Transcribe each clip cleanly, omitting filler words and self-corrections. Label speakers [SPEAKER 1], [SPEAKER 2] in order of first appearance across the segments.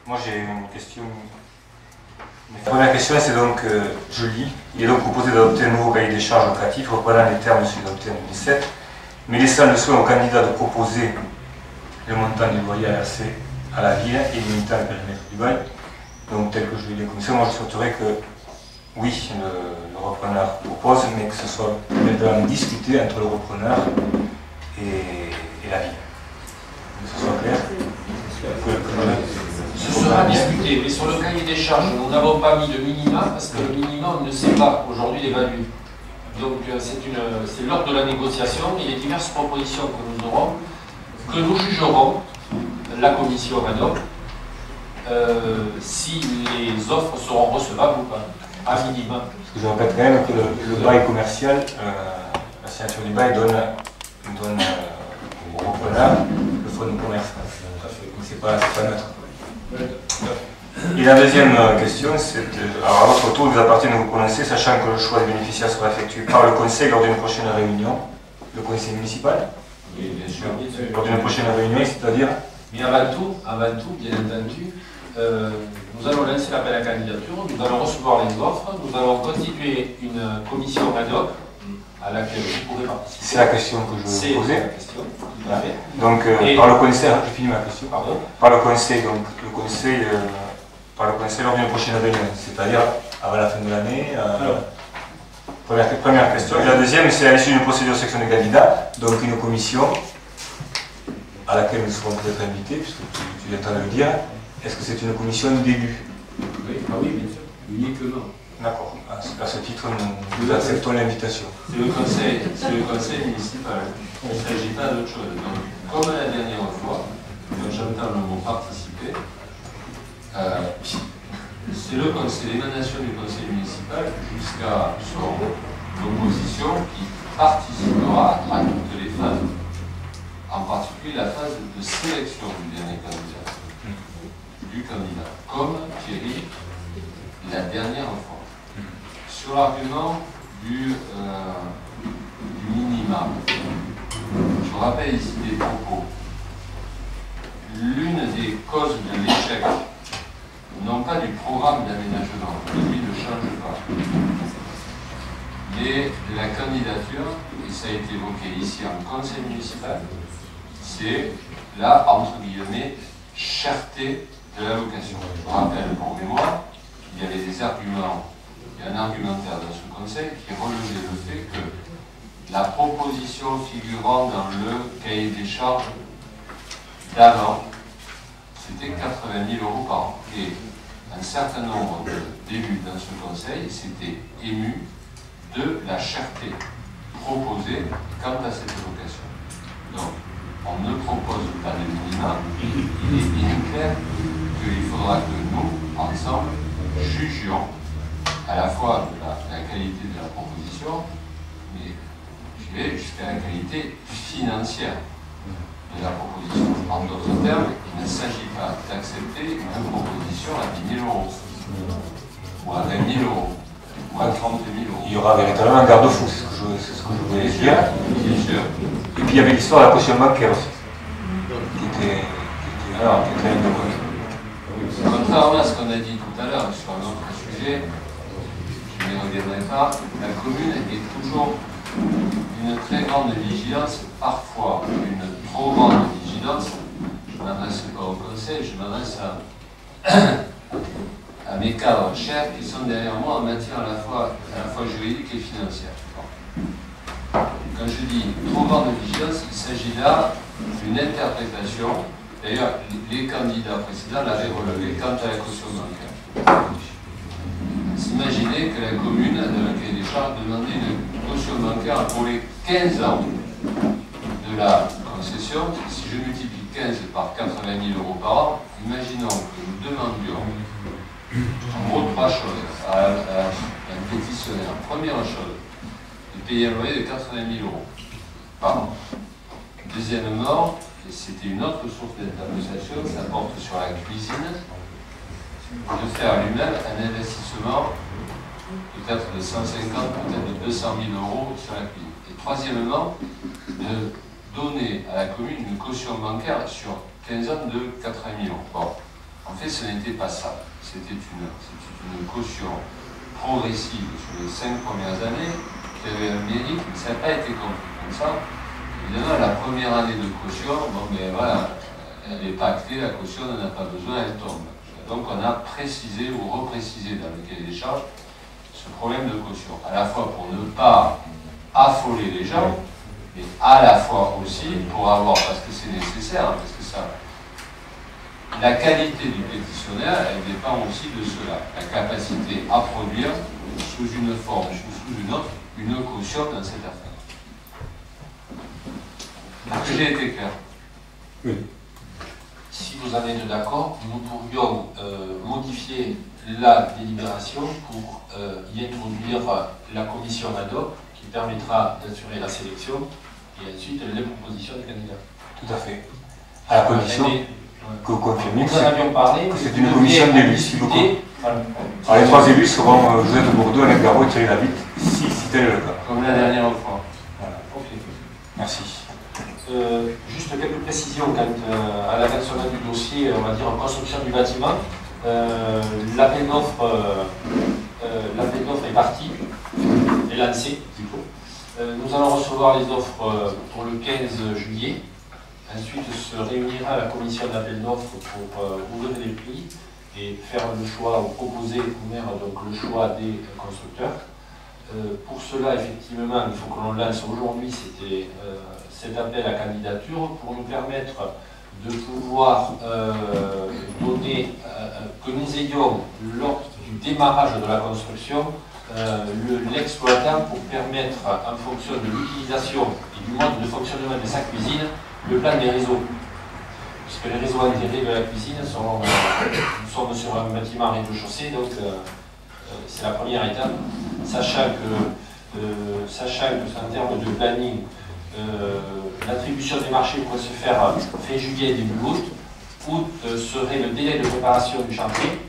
[SPEAKER 1] Moi j'ai une question. La première question, c'est donc, je lis, il est donc proposé d'adopter un nouveau cahier des charges locatif reprenant les termes de celui adopté en 2007, mais laissant le soin au candidat de proposer le montant du loyer à verser à la ville et limitant le périmètre du bail. Donc tel que je l'ai dit comme ça, moi je souhaiterais que, oui, le repreneur propose, mais que ce soit maintenant discuté entre le repreneur et la ville. Que ce soit clair.
[SPEAKER 2] Ce sera discuté, mais sur le cahier des charges, nous n'avons pas mis de minima parce que le minimum ne sait pas aujourd'hui l'évaluer. Donc c'est lors de la négociation et les diverses propositions que nous aurons, que nous jugerons, la commission ad hoc, si les offres seront recevables ou pas, à minima.
[SPEAKER 1] Parce que je répète quand même que le bail commercial, la signature du bail donne au repreneur le fonds de commerce. Donc c'est pas neutre. Et la deuxième question, c'est alors à votre tour, il vous appartient de vous prononcer, sachant que le choix des bénéficiaires sera effectué par le conseil lors d'une prochaine réunion, le conseil municipal.
[SPEAKER 2] Oui, bien sûr.
[SPEAKER 1] Lors d'une prochaine réunion, c'est-à-dire.
[SPEAKER 2] Mais avant tout, bien entendu, nous allons lancer l'appel à candidature, nous allons recevoir les offres, nous allons constituer une commission ad hoc à laquelle vous pourrez participer.
[SPEAKER 1] C'est la question que je vous posais.
[SPEAKER 2] C'est la question, tout à fait.
[SPEAKER 1] Donc, par le conseil, je finis ma question.
[SPEAKER 2] Pardon.
[SPEAKER 1] Par le conseil, donc, par le conseil lors d'une prochaine réunion, c'est-à-dire avant la fin de l'année. Première question. Et la deuxième, c'est à l'issue d'une procédure de sélection des candidats, donc une commission à laquelle nous serons peut-être invités, puisque tu viens de le dire. Est-ce que c'est une commission d'élus?
[SPEAKER 2] Oui, bien sûr, uniquement.
[SPEAKER 1] D'accord. À ce titre, nous acceptons l'invitation.
[SPEAKER 2] C'est le conseil municipal. Il ne s'agit pas d'autre chose. Donc, comme la dernière fois, quand j'entends le mot participer, c'est l'émanation du conseil municipal jusqu'à son opposition qui participera à toutes les phases. En particulier la phase de sélection du dernier candidat. Comme Thierry la dernière fois. Sur l'argument du minimum, je rappelle ici des propos. L'une des causes de l'échec, non pas du programme d'aménagement, lui ne change pas, mais la candidature, et ça a été évoqué ici en conseil municipal, c'est la, entre guillemets, cherté de la location. Je rappelle pour mémoire qu'il y avait des arguments, il y a un argumentaire dans ce conseil qui relevait le fait que la proposition figurant dans le cahier des charges d'avant, c'était 80 000 € par an. Et un certain nombre d'élus dans ce conseil s'étaient émus de la cherté proposée quant à cette location. Donc, on ne propose pas de minimum, il est bien clair qu'il faudra que nous, ensemble, jugions à la fois de la qualité de la proposition, mais je vais jusqu'à la qualité financière de la proposition. En d'autres termes, il ne s'agit pas d'accepter une proposition à 10 000 € ou à 20 000 € ou à 30 000 €.
[SPEAKER 1] Il y aura véritablement un garde-fou, c'est ce que je voulais dire.
[SPEAKER 2] Bien sûr.
[SPEAKER 1] Et puis il y avait l'histoire de la caution bancaire aussi, qui était un de compte.
[SPEAKER 2] Contrairement à ce qu'on a dit tout à l'heure sur un autre sujet, je n'y reviendrai pas, la commune est toujours d'une très grande vigilance, parfois une trop grande vigilance. Je ne m'adresse pas au conseil, je m'adresse à mes cadres chers qui sont derrière moi en matière à la fois juridique et financière. Quand je dis trop grande vigilance, il s'agit là d'une interprétation. D'ailleurs, les candidats précédents l'avaient relevé quant à la caution bancaire. S'imaginer que la commune, dans le cahier des charges, demandait une caution bancaire pour les 15 ans de la concession. Si je multiplie 15 par 80 000 € par an, imaginons que nous demandions en gros trois choses à un pétitionnaire. Première chose, de payer un loyer de 80 000 € par an. Deuxièmement, et c'était une autre source d'interprétation, ça porte sur la cuisine, de faire lui-même un investissement peut-être de 150, peut-être de 200 000 € sur la cuisine. Et troisièmement, de donner à la commune une caution bancaire sur 15 ans de 80 000 €. Bon. En fait, ce n'était pas ça. C'était une caution progressive sur les 5 premières années qui avait un mérite, mais ça n'a pas été compris comme ça. Évidemment, la première année de caution, bon, mais voilà, elle n'est pas actée, la caution n'en a pas besoin, elle tombe. Donc on a précisé ou reprécisé dans le cahier des charges ce problème de caution, à la fois pour ne pas affoler les gens, mais à la fois aussi pour avoir, parce que c'est nécessaire, parce que ça, la qualité du pétitionnaire, elle dépend aussi de cela, la capacité à produire sous une forme ou sous une autre, une caution dans cette affaire. Est-ce que j'ai été clair?
[SPEAKER 3] Oui. Si vous en êtes d'accord, nous pourrions modifier la délibération pour y introduire la commission ad hoc qui permettra d'assurer la sélection et ensuite les propositions des candidats.
[SPEAKER 1] Tout à fait. À la condition que vous confirmiez
[SPEAKER 3] nous en avions parlé,
[SPEAKER 1] que c'est une commission d'élus. Si vous... Alors les 3 élus seront Josette Bourdeau, Alain Garot et Thierry Labitte, si tel est le cas.
[SPEAKER 2] Comme la dernière fois.
[SPEAKER 1] Voilà.
[SPEAKER 3] Ok.
[SPEAKER 1] Merci.
[SPEAKER 3] Juste quelques précisions quant à l'avancement du dossier, on va dire en construction du bâtiment. L'appel d'offres est parti, est lancé plutôt. Nous allons recevoir les offres pour le 15 juillet. Ensuite se réunira la commission d'appel d'offres pour ouvrir les prix et faire le choix ou proposer au maire donc, le choix des constructeurs. Pour cela, effectivement, il faut que l'on lance aujourd'hui cet appel à candidature pour nous permettre de pouvoir donner, que nous ayons, lors du démarrage de la construction, l'exploitant pour permettre, en fonction de l'utilisation et du mode de fonctionnement de sa cuisine, le plan des réseaux. Puisque les réseaux intégrés de la cuisine sont, nous sommes sur un bâtiment rez-de-chaussée, donc c'est la première étape, sachant que en termes de planning, l'attribution des marchés pourrait se faire fin juillet, début août. Août serait le délai de préparation du chantier,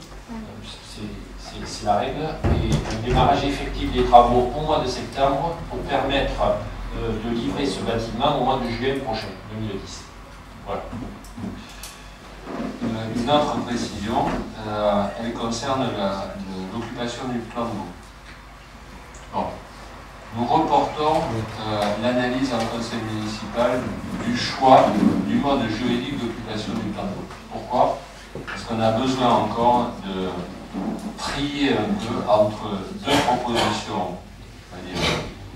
[SPEAKER 3] c'est la règle, et un démarrage effectif des travaux au mois de septembre pour permettre de livrer ce bâtiment au mois de juin prochain, 2010. Voilà.
[SPEAKER 2] Une autre précision, elle concerne l'occupation du plan d'eau. Bon. Nous reportons l'analyse en conseil municipal du choix du mode juridique d'occupation du plan d'eau. Pourquoi? Parce qu'on a besoin encore de trier un peu entre 2 propositions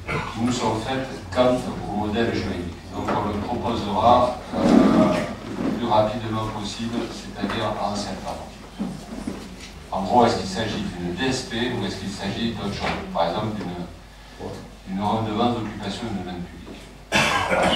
[SPEAKER 2] qui nous sont faites quant au modèle juridique. Donc on le proposera le plus rapidement possible, c'est-à-dire en septembre. En gros, est-ce qu'il s'agit d'une DSP ou est-ce qu'il s'agit d'autre chose? Par exemple, d'une redevance d'occupation de domaine public. Voilà.